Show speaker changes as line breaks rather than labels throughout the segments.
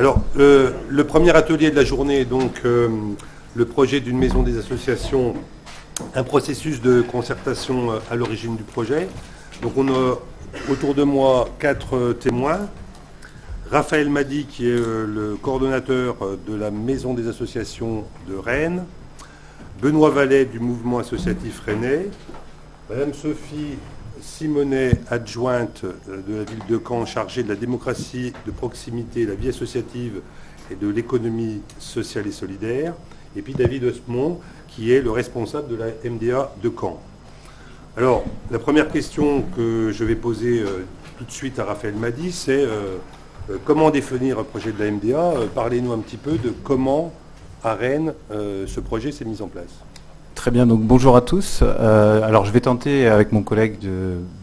Alors, le premier atelier de la journée est donc le projet d'une maison des associations, un processus de concertation à l'origine du projet. Donc on a autour de moi 4 témoins. Raphaël Madi, qui est le coordonnateur de la maison des associations de Rennes. Benoît Vallet du mouvement associatif rennais. Madame Sophie Simonet, adjointe de la ville de Caen, chargée de la démocratie de proximité, la vie associative et de l'économie sociale et solidaire. Et puis David Osmond, qui est le responsable de la MDA de Caen. Alors, la première question que je vais poser tout de suite à Raphaël Madi, c'est comment définir un projet de la MDA. Parlez-nous un petit peu de comment, à Rennes, ce projet s'est mis en place.
Très bien, donc bonjour à tous. Alors je vais tenter avec mon collègue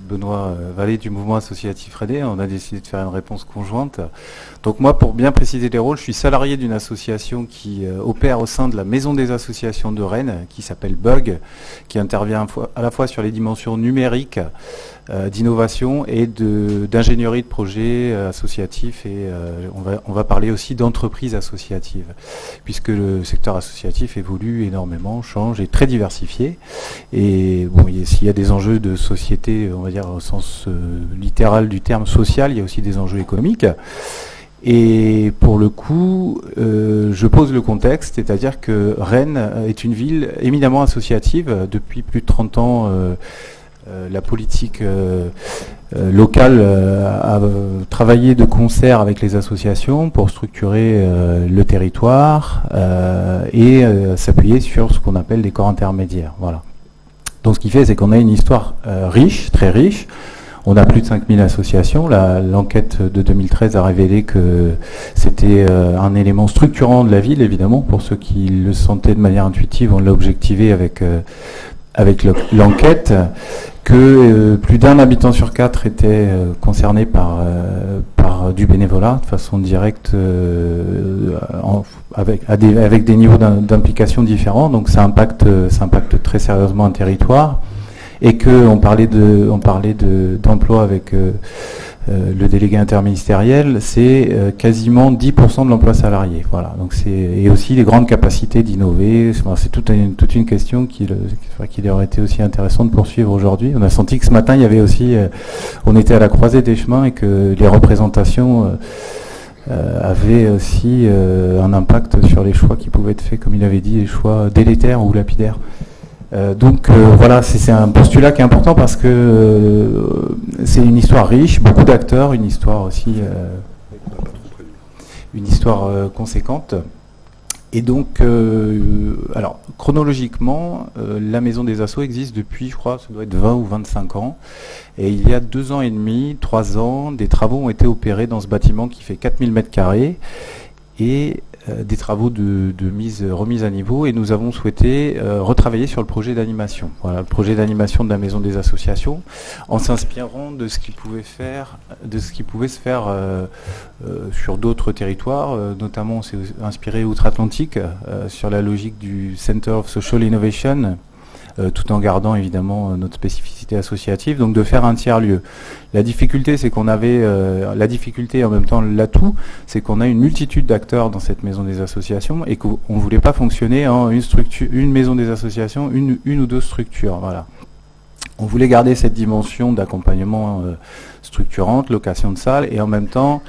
Benoît Vallet du mouvement associatif rennais, on a décidé de faire une réponse conjointe. Donc moi, pour bien préciser les rôles, je suis salarié d'une association qui opère au sein de la maison des associations de Rennes, qui s'appelle BUG, qui intervient à la fois sur les dimensions numériques, d'innovation et d'ingénierie de projets associatifs, et on va parler aussi d'entreprises associatives, puisque le secteur associatif évolue énormément, change, est très diversifié, et bon, s'il y a des enjeux de société, on va dire au sens littéral du terme social, il y a aussi des enjeux économiques. Et pour le coup, je pose le contexte, c'est-à-dire que Rennes est une ville éminemment associative. Depuis plus de 30 ans, la politique locale a travaillé de concert avec les associations pour structurer le territoire et s'appuyer sur ce qu'on appelle des corps intermédiaires. Voilà. Donc ce qui fait, c'est qu'on a une histoire riche, très riche. On a plus de 5000 associations. L'enquête de 2013 a révélé que c'était un élément structurant de la ville, évidemment. Pour ceux qui le sentaient de manière intuitive, on l'a objectivé avec l'enquête, que plus d'un habitant sur 4 était concerné par du bénévolat de façon directe, avec des niveaux d'implication différents. Donc ça impacte très sérieusement un territoire. Et qu'on parlait d'emploi avec le délégué interministériel, c'est quasiment 10% de l'emploi salarié. Voilà. Donc et aussi les grandes capacités d'innover. C'est toute une question qu'il aurait été aussi intéressant de poursuivre aujourd'hui. On a senti que ce matin, il y avait aussi, on était à la croisée des chemins et que les représentations avaient aussi un impact sur les choix qui pouvaient être faits, comme il avait dit, les choix délétères ou lapidaires. Donc voilà, c'est un postulat qui est important parce que c'est une histoire riche, beaucoup d'acteurs, une histoire aussi, une histoire conséquente. Et donc, alors chronologiquement, la maison des assos existe depuis, je crois, ça doit être 20 ou 25 ans. Et il y a 2 ans et demi, 3 ans, des travaux ont été opérés dans ce bâtiment qui fait 4000 m². Et des travaux de remise à niveau, et nous avons souhaité retravailler sur le projet d'animation. Voilà, le projet d'animation de la maison des associations, en s'inspirant de ce qui pouvait se faire sur d'autres territoires. Notamment, on s'est inspiré outre-Atlantique sur la logique du Center of Social Innovation, tout en gardant évidemment notre spécificité associative, donc de faire un tiers-lieu. La difficulté, c'est qu'on avait la difficulté et en même temps l'atout, c'est qu'on a une multitude d'acteurs dans cette maison des associations et qu'on ne voulait pas fonctionner en une maison des associations, une ou deux structures. Voilà. On voulait garder cette dimension d'accompagnement structurante, location de salles, et en même temps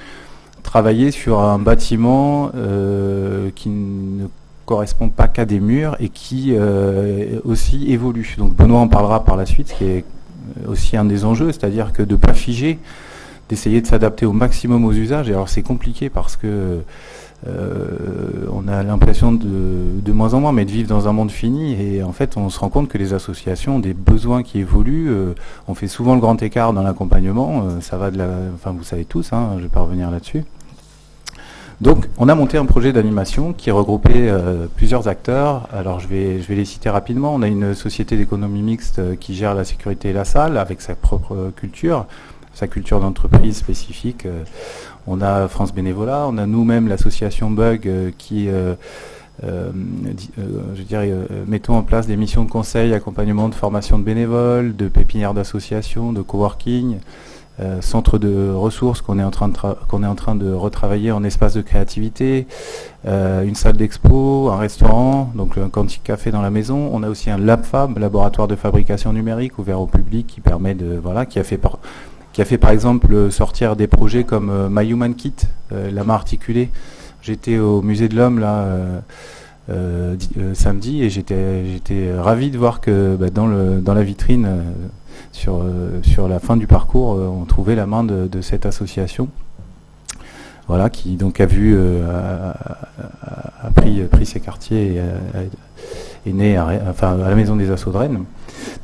travailler sur un bâtiment qui ne correspond pas qu'à des murs et qui aussi évolue. Donc Benoît en parlera par la suite, ce qui est aussi un des enjeux, c'est-à-dire que de ne pas figer, d'essayer de s'adapter au maximum aux usages. Et alors c'est compliqué parce que on a l'impression de moins en moins, mais de vivre dans un monde fini. Et en fait, on se rend compte que les associations ont des besoins qui évoluent. On fait souvent le grand écart dans l'accompagnement. Ça va enfin vous savez tous, hein, je ne vais pas revenir là-dessus. Donc, on a monté un projet d'animation qui regroupait plusieurs acteurs. Alors, je vais les citer rapidement. On a une société d'économie mixte qui gère la sécurité et la salle avec sa propre culture, sa culture d'entreprise spécifique. On a France Bénévolat, on a nous-mêmes l'association Bug qui, mettons en place des missions de conseil, accompagnement de formation de bénévoles, de pépinières d'associations, de coworking, centre de ressources qu'on est en train de retravailler en espace de créativité, une salle d'expo, un restaurant, donc un Quantique Café dans la maison. On a aussi un LabFab, laboratoire de fabrication numérique ouvert au public, qui permet qui a fait par exemple sortir des projets comme My Human Kit, la main articulée. J'étais au musée de l'Homme là samedi et j'étais ravi de voir que dans la vitrine sur la fin du parcours, on trouvait la main de cette association, voilà, qui donc a pris ses quartiers et est né à la Maison des Assos de Rennes.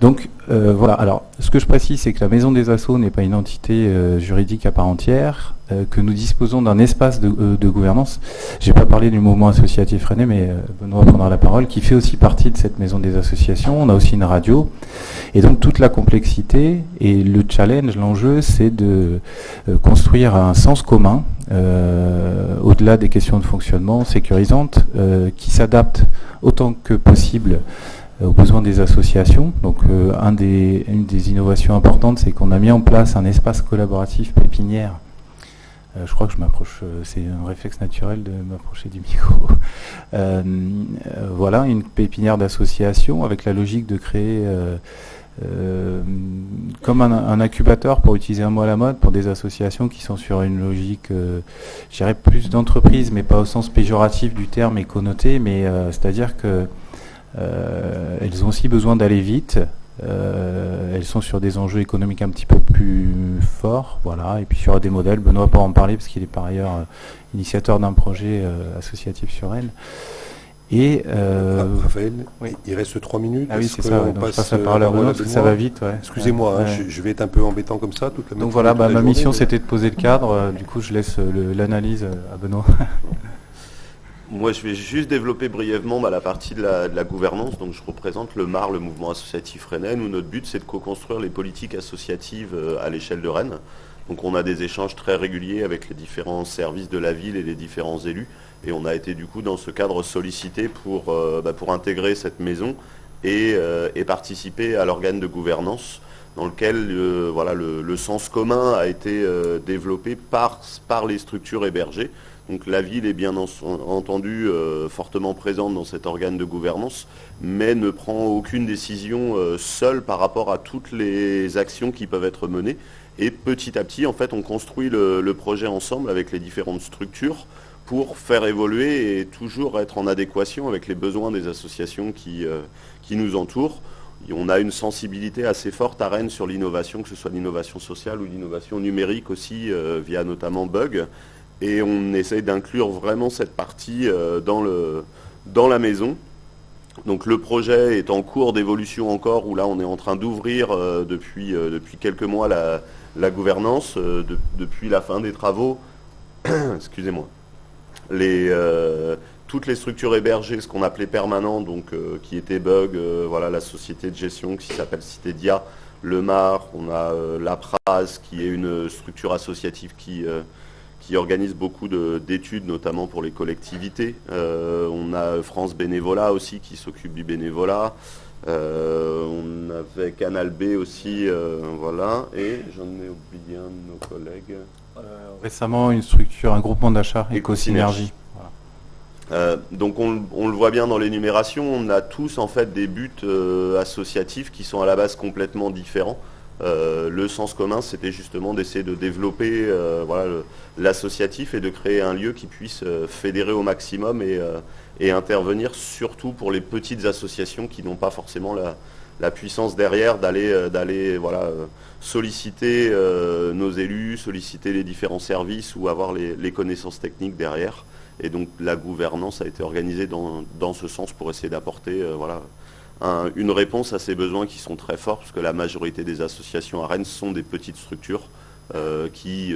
Donc voilà, alors ce que je précise, c'est que la Maison des Assos n'est pas une entité juridique à part entière, que nous disposons d'un espace de gouvernance. Je n'ai pas parlé du mouvement associatif rennais, mais Benoît prendra la parole, qui fait aussi partie de cette Maison des Associations. On a aussi une radio. Et donc toute la complexité et le challenge, l'enjeu, c'est de construire un sens commun, au-delà des questions de fonctionnement sécurisantes, qui s'adapte autant que possible aux besoins des associations. Donc une des innovations importantes, c'est qu'on a mis en place un espace collaboratif pépinière. Je crois que je m'approche, c'est un réflexe naturel de m'approcher du micro. Voilà, une pépinière d'associations avec la logique de créer comme un incubateur, pour utiliser un mot à la mode, pour des associations qui sont sur une logique, je dirais plus d'entreprise, mais pas au sens péjoratif du terme et connoté, mais c'est-à-dire que elles ont aussi besoin d'aller vite. Elles sont sur des enjeux économiques un petit peu plus forts, voilà, et puis sur des modèles. Benoît peut en parler parce qu'il est par ailleurs initiateur d'un projet associatif sur Rennes. Et
Raphaël,
oui.
Il reste 3 minutes.
Ah oui, c'est ça. Donc je passe la parole à Benoît parce que ça va vite. Ouais.
Excusez-moi,
ouais.
Je vais être un peu embêtant comme ça toute la
Donc voilà, ma mission c'était de poser le cadre. Du coup, je laisse l'analyse à Benoît.
Moi, je vais juste développer brièvement la partie de la gouvernance. Donc, je représente le MAR, le mouvement associatif rennais. Nous, notre but, c'est de co-construire les politiques associatives à l'échelle de Rennes. Donc, on a des échanges très réguliers avec les différents services de la ville et les différents élus. Et on a été, du coup, dans ce cadre sollicité pour intégrer cette maison et participer à l'organe de gouvernance dans lequel le sens commun a été développé par les structures hébergées. Donc la ville est bien entendu fortement présente dans cet organe de gouvernance, mais ne prend aucune décision seule par rapport à toutes les actions qui peuvent être menées. Et petit à petit, en fait, on construit le projet ensemble avec les différentes structures pour faire évoluer et toujours être en adéquation avec les besoins des associations qui nous entourent. Et on a une sensibilité assez forte à Rennes sur l'innovation, que ce soit l'innovation sociale ou l'innovation numérique aussi, via notamment Bug. Et on essaye d'inclure vraiment cette partie dans la maison. Donc le projet est en cours d'évolution encore, où là on est en train d'ouvrir depuis quelques mois la gouvernance, depuis la fin des travaux. Excusez-moi. Toutes les structures hébergées, ce qu'on appelait permanent, donc qui était Bug, la société de gestion qui s'appelle Citédia, le MAR, on a la PRAS qui est une structure associative qui organise beaucoup d'études, notamment pour les collectivités. On a France Bénévolat aussi qui s'occupe du bénévolat. On avait Canal B aussi, voilà. Et j'en ai oublié un de nos collègues.
Récemment, un groupement d'achat, Éco-Synergie.
Voilà. Donc on le voit bien dans l'énumération, on a tous en fait des buts associatifs qui sont à la base complètement différents. Le sens commun, c'était justement d'essayer de développer l'associatif et de créer un lieu qui puisse fédérer au maximum et intervenir surtout pour les petites associations qui n'ont pas forcément la puissance derrière d'aller solliciter nos élus, solliciter les différents services ou avoir les connaissances techniques derrière. Et donc la gouvernance a été organisée dans ce sens pour essayer d'apporter une réponse à ces besoins qui sont très forts, parce que la majorité des associations à Rennes sont des petites structures qui,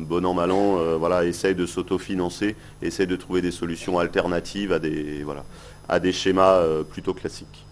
bon an, mal an, essayent de s'autofinancer, essayent de trouver des solutions alternatives à des schémas plutôt classiques.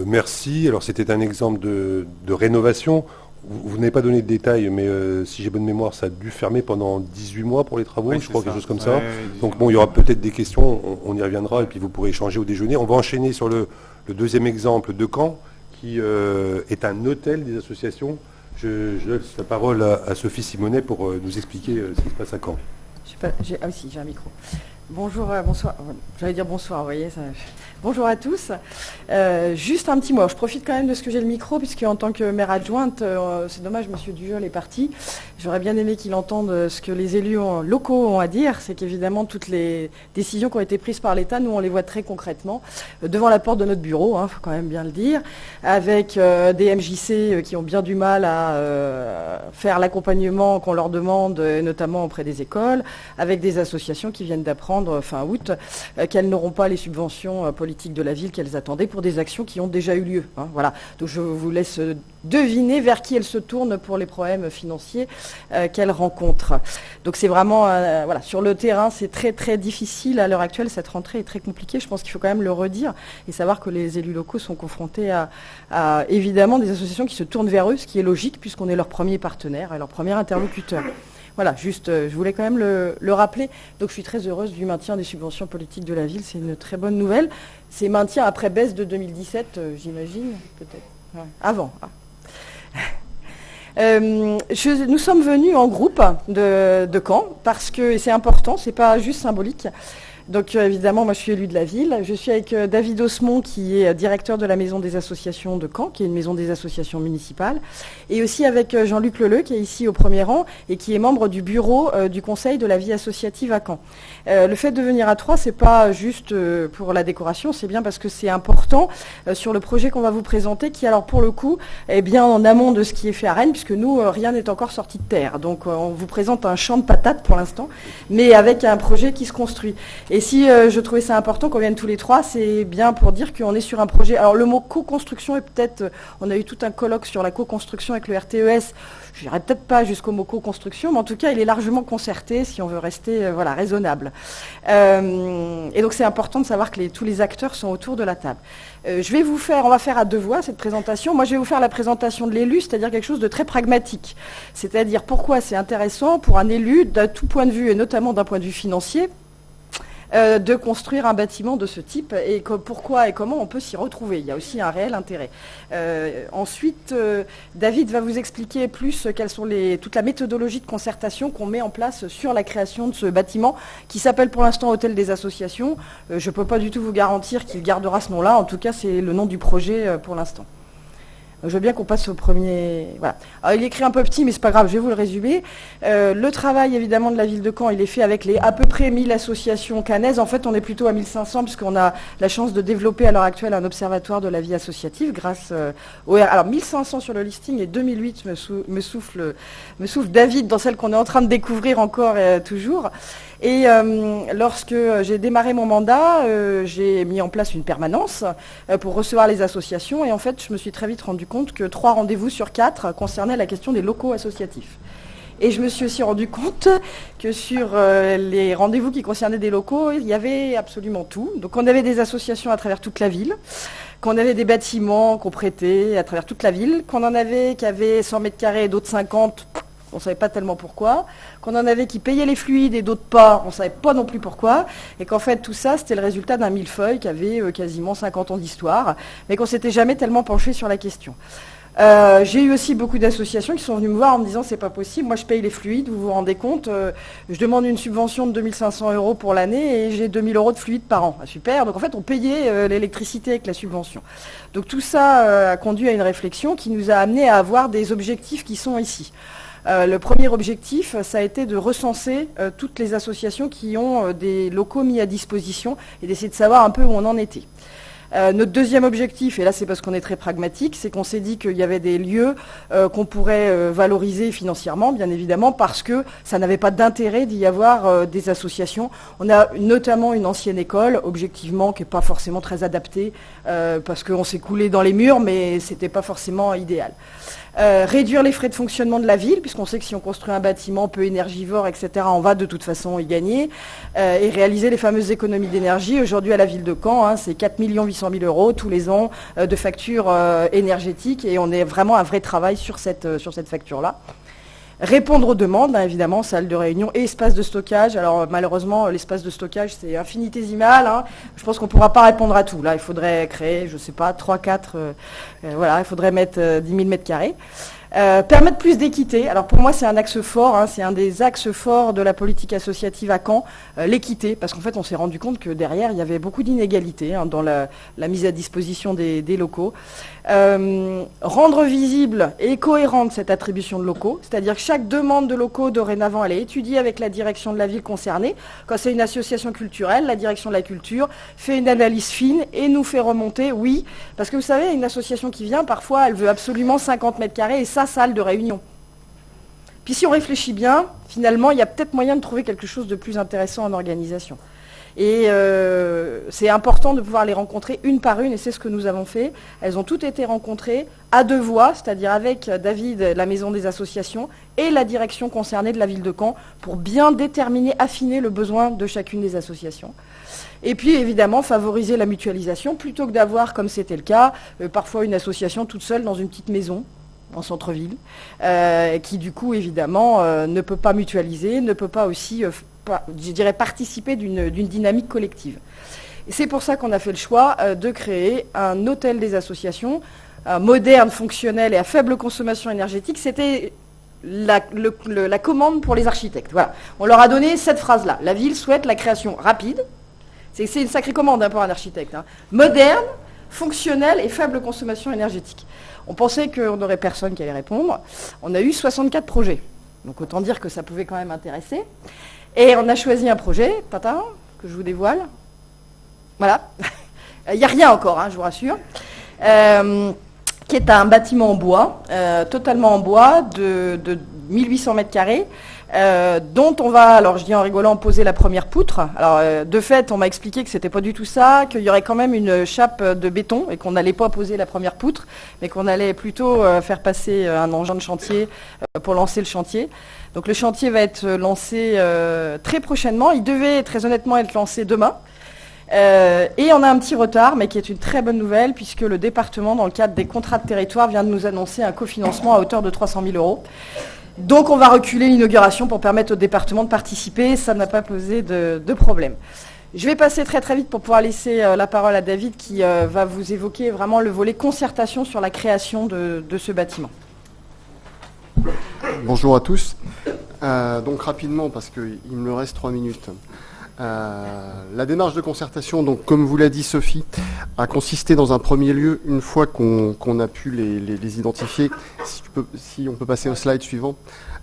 Merci. Alors c'était un exemple de rénovation. Vous n'avez pas donné de détails, mais si j'ai bonne mémoire, ça a dû fermer pendant 18 mois pour les travaux,
oui,
je crois, quelque chose comme ça.
Ouais,
donc bon, il y aura peut-être des questions, on y reviendra, et puis vous pourrez échanger au déjeuner. On va enchaîner sur le deuxième exemple de Caen, qui est un hôtel des associations. Je laisse la parole à Sophie Simonet pour nous expliquer ce qui se passe à Caen.
Ah oui, si, j'ai un micro. Bonjour, bonsoir. J'allais dire bonsoir, vous voyez. Bonjour à tous. Juste un petit mot. Je profite quand même de ce que j'ai le micro, puisque en tant que maire adjointe, c'est dommage, Monsieur Dujol est parti. J'aurais bien aimé qu'il entende ce que les élus locaux ont à dire. C'est qu'évidemment, toutes les décisions qui ont été prises par l'État, nous, on les voit très concrètement, devant la porte de notre bureau, faut quand même bien le dire, avec des MJC qui ont bien du mal à faire l'accompagnement qu'on leur demande, notamment auprès des écoles, avec des associations qui viennent d'apprendre fin août qu'elles n'auront pas les subventions politiques de la ville qu'elles attendaient pour des actions qui ont déjà eu lieu. Voilà. Donc je vous laisse deviner vers qui elles se tournent pour les problèmes financiers qu'elles rencontrent. Donc c'est vraiment, voilà, sur le terrain, c'est très très difficile à l'heure actuelle. Cette rentrée est très compliquée. Je pense qu'il faut quand même le redire et savoir que les élus locaux sont confrontés à évidemment des associations qui se tournent vers eux, ce qui est logique puisqu'on est leur premier partenaire et leur premier interlocuteur. Voilà, juste, je voulais quand même le rappeler. Donc je suis très heureuse du maintien des subventions politiques de la ville. C'est une très bonne nouvelle. C'est maintien après baisse de 2017, j'imagine, peut-être. Ouais. Avant. Nous sommes venus en groupe de Caen parce que c'est important, c'est pas juste symbolique. Donc évidemment, moi je suis élue de la ville. Je suis avec David Osmond qui est directeur de la Maison des associations de Caen, qui est une maison des associations municipales, et aussi avec Jean-Luc Leleu qui est ici au premier rang et qui est membre du bureau du Conseil de la vie associative à Caen. Le fait de venir à Troyes, c'est pas juste pour la décoration, c'est bien parce que c'est important sur le projet qu'on va vous présenter, qui alors pour le coup est bien en amont de ce qui est fait à Rennes, puisque nous rien n'est encore sorti de terre. Donc on vous présente un champ de patates pour l'instant, mais avec un projet qui se construit. Et si je trouvais ça important qu'on vienne tous les trois, c'est bien pour dire qu'on est sur un projet. Alors le mot co-construction est peut-être, on a eu tout un colloque sur la co-construction avec le RTES. Je n'irai peut-être pas jusqu'au mot co-construction, mais en tout cas, il est largement concerté si on veut rester voilà, raisonnable. Et donc c'est important de savoir que tous les acteurs sont autour de la table. On va faire à deux voix cette présentation. Moi, je vais vous faire la présentation de l'élu, c'est-à-dire quelque chose de très pragmatique. C'est-à-dire pourquoi c'est intéressant pour un élu, d'un tout point de vue, et notamment d'un point de vue financier, de construire un bâtiment de ce type et pourquoi et comment on peut s'y retrouver. Il y a aussi un réel intérêt. Ensuite, David va vous expliquer plus quelles sont toute la méthodologie de concertation qu'on met en place sur la création de ce bâtiment qui s'appelle pour l'instant Hôtel des Associations. Je ne peux pas du tout vous garantir qu'il gardera ce nom-là. En tout cas, c'est le nom du projet pour l'instant. Je veux bien qu'on passe au premier. Voilà. Alors, il est écrit un peu petit, mais c'est pas grave, je vais vous le résumer. Le travail, évidemment, de la ville de Caen, il est fait avec les à peu près 1000 associations caennaises. En fait, on est plutôt à 1500, puisqu'on a la chance de développer à l'heure actuelle un observatoire de la vie associative grâce au... Alors, 1500 sur le listing et 2008 me souffle David dans celle qu'on est en train de découvrir encore toujours. Et lorsque j'ai démarré mon mandat, j'ai mis en place une permanence pour recevoir les associations. Et en fait, je me suis très vite rendu compte que 3 rendez-vous sur 4 concernaient la question des locaux associatifs. Et je me suis aussi rendu compte que sur les rendez-vous qui concernaient des locaux, il y avait absolument tout. Donc on avait des associations à travers toute la ville, qu'on avait des bâtiments qu'on prêtait à travers toute la ville, qu'on en avait qui avaient 100 mètres carrés et d'autres 50, on ne savait pas tellement pourquoi, qu'on en avait qui payaient les fluides et d'autres pas, on ne savait pas non plus pourquoi, et qu'en fait tout ça c'était le résultat d'un millefeuille qui avait quasiment 50 ans d'histoire, mais qu'on ne s'était jamais tellement penché sur la question. J'ai eu aussi beaucoup d'associations qui sont venues me voir en me disant c'est pas possible, moi je paye les fluides, vous vous rendez compte, je demande une subvention de 2500 € pour l'année et j'ai 2000 € de fluides par an. Ah, super, donc en fait on payait l'électricité avec la subvention. Donc tout ça a conduit à une réflexion qui nous a amené à avoir des objectifs qui sont ici. Le premier objectif, ça a été de recenser toutes les associations qui ont des locaux mis à disposition et d'essayer de savoir un peu où on en était. Notre deuxième objectif, et là c'est parce qu'on est très pragmatique, c'est qu'on s'est dit qu'il y avait des lieux qu'on pourrait valoriser financièrement, bien évidemment, parce que ça n'avait pas d'intérêt d'y avoir des associations. On a notamment une ancienne école, objectivement, qui n'est pas forcément très adaptée, parce qu'on s'est coulé dans les murs, mais c'était pas forcément idéal. Réduire les frais de fonctionnement de la ville, puisqu'on sait que si on construit un bâtiment peu énergivore, etc., on va de toute façon y gagner, et réaliser les fameuses économies d'énergie. Aujourd'hui, à la ville de Caen, c'est 4 800 000 € tous les ans de factures énergétiques, et on est vraiment un vrai travail sur cette facture-là. Répondre aux demandes, évidemment, salle de réunion et espace de stockage. Alors malheureusement, l'espace de stockage, c'est infinitésimal. Je pense qu'on ne pourra pas répondre à tout. Là, il faudrait créer, je ne sais pas, 3, 4, voilà, il faudrait mettre 10 000 mètres carrés. Permettre plus d'équité. Alors pour moi, c'est un axe fort, hein, c'est un des axes forts de la politique associative à Caen, l'équité, parce qu'en fait, on s'est rendu compte que derrière, il y avait beaucoup d'inégalités hein, dans la mise à disposition des locaux. Rendre visible et cohérente cette attribution de locaux, c'est-à-dire que chaque demande de locaux, dorénavant, elle est étudiée avec la direction de la ville concernée. Quand c'est une association culturelle, la direction de la culture fait une analyse fine et nous fait remonter, oui, parce que vous savez, une association qui vient, parfois, elle veut absolument 50 mètres carrés et sa salle de réunion. Puis si on réfléchit bien, finalement, il y a peut-être moyen de trouver quelque chose de plus intéressant en organisation. Et c'est important de pouvoir les rencontrer une par une, et c'est ce que nous avons fait. Elles ont toutes été rencontrées à deux voix, c'est-à-dire avec David, la maison des associations, et la direction concernée de la ville de Caen, pour bien déterminer, affiner le besoin de chacune des associations. Et puis évidemment favoriser la mutualisation, plutôt que d'avoir, comme c'était le cas, parfois une association toute seule dans une petite maison, en centre-ville, qui du coup évidemment ne peut pas mutualiser, ne peut pas aussi, je dirais, participer d'une dynamique collective. Et c'est pour ça qu'on a fait le choix de créer un hôtel des associations, moderne, fonctionnel et à faible consommation énergétique. C'était la commande pour les architectes. Voilà. On leur a donné cette phrase-là. La ville souhaite la création rapide. C'est une sacrée commande hein, pour un architecte. Hein. Moderne, fonctionnel et faible consommation énergétique. On pensait qu'on n'aurait personne qui allait répondre. On a eu 64 projets. Donc autant dire que ça pouvait quand même intéresser. Et on a choisi un projet, tata, que je vous dévoile. Voilà. Il n'y a rien encore, hein, je vous rassure. Qui est un bâtiment en bois, totalement en bois, de 1800 mètres carrés. Dont on va, alors je dis en rigolant, poser la première poutre. Alors de fait, on m'a expliqué que c'était pas du tout ça, qu'il y aurait quand même une chape de béton et qu'on n'allait pas poser la première poutre, mais qu'on allait plutôt faire passer un engin de chantier pour lancer le chantier. Donc le chantier va être lancé très prochainement. Il devait très honnêtement être lancé demain. Et on a un petit retard, mais qui est une très bonne nouvelle, puisque le département, dans le cadre des contrats de territoire, vient de nous annoncer un cofinancement à hauteur de 300 000 €. Donc on va reculer l'inauguration pour permettre au département de participer, ça n'a pas posé de problème. Je vais passer très très vite pour pouvoir laisser la parole à David qui va vous évoquer vraiment le volet concertation sur la création de ce bâtiment.
Bonjour à tous. Donc rapidement, parce qu'il me reste 3 minutes. La démarche de concertation, donc comme vous l'a dit Sophie, a consisté dans un premier lieu, une fois qu'on a pu les identifier, si on peut passer au slide suivant,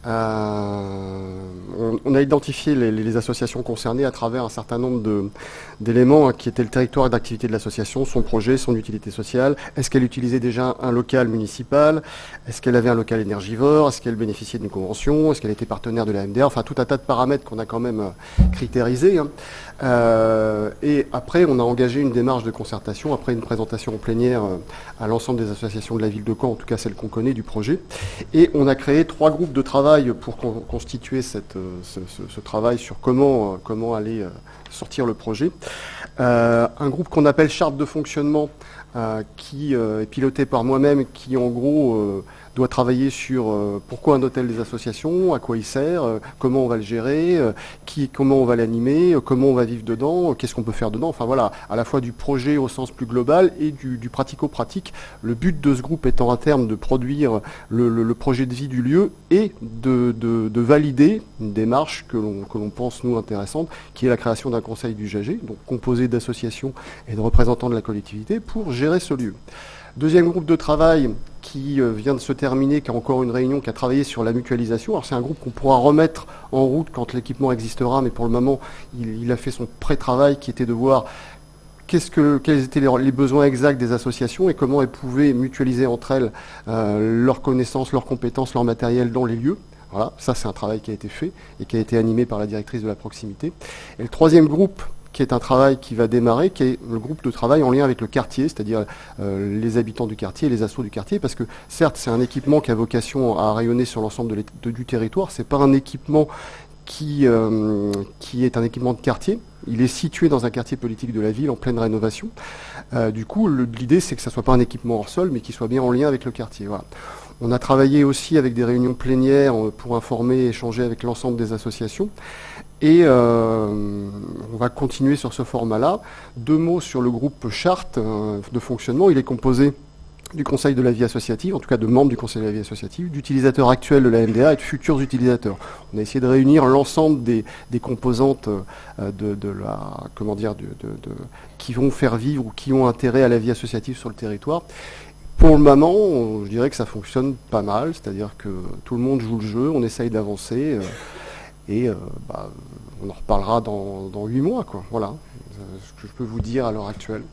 on a identifié les associations concernées à travers un certain nombre d'éléments qui étaient le territoire d'activité de l'association, son projet, son utilité sociale. Est-ce qu'elle utilisait déjà un local municipal? Est-ce qu'elle avait un local énergivore? Est-ce qu'elle bénéficiait d'une convention? Est-ce qu'elle était partenaire de la MDR? Enfin, tout un tas de paramètres qu'on a quand même critériisés. Hein. Et après, on a engagé une démarche de concertation, après une présentation en plénière à l'ensemble des associations de la ville de Caen, en tout cas celles qu'on connaît du projet. Et on a créé 3 groupes de travail pour constituer ce travail sur comment aller sortir le projet. Un groupe qu'on appelle charte de fonctionnement, qui est piloté par moi-même, qui en gros doit travailler sur pourquoi un hôtel des associations, à quoi il sert, comment on va le gérer, comment on va l'animer, comment on va vivre dedans, qu'est-ce qu'on peut faire dedans. Enfin voilà, à la fois du projet au sens plus global et du pratico-pratique. Le but de ce groupe étant à terme de produire le projet de vie du lieu et de valider une démarche que l'on pense nous intéressante, qui est la création d'un conseil d'usagers, donc composé d'associations et de représentants de la collectivité pour gérer ce lieu. Deuxième groupe de travail qui vient de se terminer, qui a encore une réunion, qui a travaillé sur la mutualisation. Alors c'est un groupe qu'on pourra remettre en route quand l'équipement existera, mais pour le moment, il a fait son pré-travail qui était de voir quels étaient les besoins exacts des associations et comment elles pouvaient mutualiser entre elles leurs connaissances, leurs compétences, leur matériel dans les lieux. Voilà, ça c'est un travail qui a été fait et qui a été animé par la directrice de la proximité. Et le troisième groupe, qui est un travail qui va démarrer, qui est le groupe de travail en lien avec le quartier, c'est-à-dire les habitants du quartier et les assos du quartier, parce que certes c'est un équipement qui a vocation à rayonner sur l'ensemble du territoire, c'est pas un équipement qui est un équipement de quartier, il est situé dans un quartier politique de la ville en pleine rénovation. Du coup, l'idée c'est que ça soit pas un équipement hors sol, mais qu'il soit bien en lien avec le quartier. Voilà. On a travaillé aussi avec des réunions plénières pour informer et échanger avec l'ensemble des associations. Et on va continuer sur ce format-là. 2 mots sur le groupe charte de fonctionnement. Il est composé du Conseil de la vie associative, en tout cas de membres du Conseil de la vie associative, d'utilisateurs actuels de la MDA et de futurs utilisateurs. On a essayé de réunir l'ensemble des composantes qui vont faire vivre ou qui ont intérêt à la vie associative sur le territoire. Pour le moment, je dirais que ça fonctionne pas mal, c'est-à-dire que tout le monde joue le jeu, on essaye d'avancer on en reparlera dans 8 mois, quoi. Voilà ce que je peux vous dire à l'heure actuelle.